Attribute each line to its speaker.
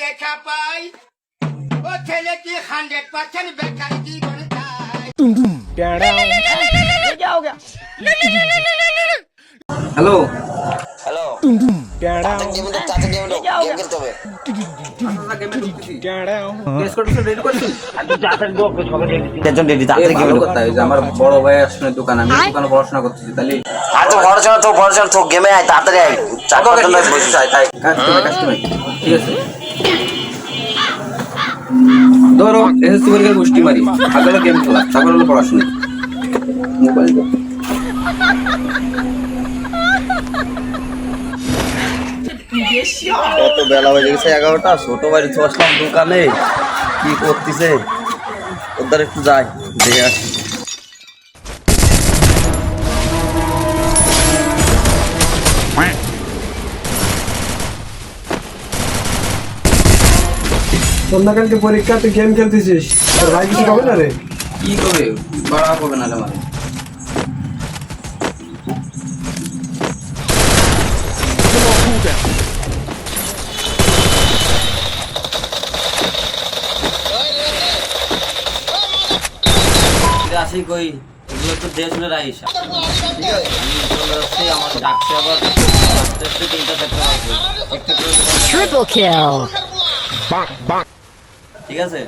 Speaker 1: দেখা পাই ও ছেলে কি 100% বেকার জীবন চাই।
Speaker 2: হ্যালো
Speaker 3: হ্যালো
Speaker 2: টেন আমার বড় ভাই আসলে দোকান আমি দোকানে পড়াশোনা করতেছি তাহলে
Speaker 3: পড়াশোনা তো গেমে আয় তাড়াতাড়ি আয়
Speaker 2: ঠিক আছে ধরো এসএসসি পরীক্ষার গোষ্ঠী মারি আগে হলো গেম খেলা তারপর হলো পড়াশোনা মোবাইল
Speaker 3: কত বেলা হয়ে গেছে 11টা ছোট বাড়ি তো আসলাম দোকানে কি করতেছে ওদের একটু যাই দেখে আসি
Speaker 4: সন্ধ্যাকালকে পরীক্ষা তুই গেম খেলতেছিস তোর ভাই কিছু হবে না রে
Speaker 2: কি করবে বাড়া হবে না আমার
Speaker 3: আসি কই এগুলো একটু দিয়ে শুনে রাখিস ঠিক আছে আমি চলে যাচ্ছি আমার ডাকছে আবার তিনটা চারটা আসবে
Speaker 5: Triple kill.
Speaker 3: ঠিক আছে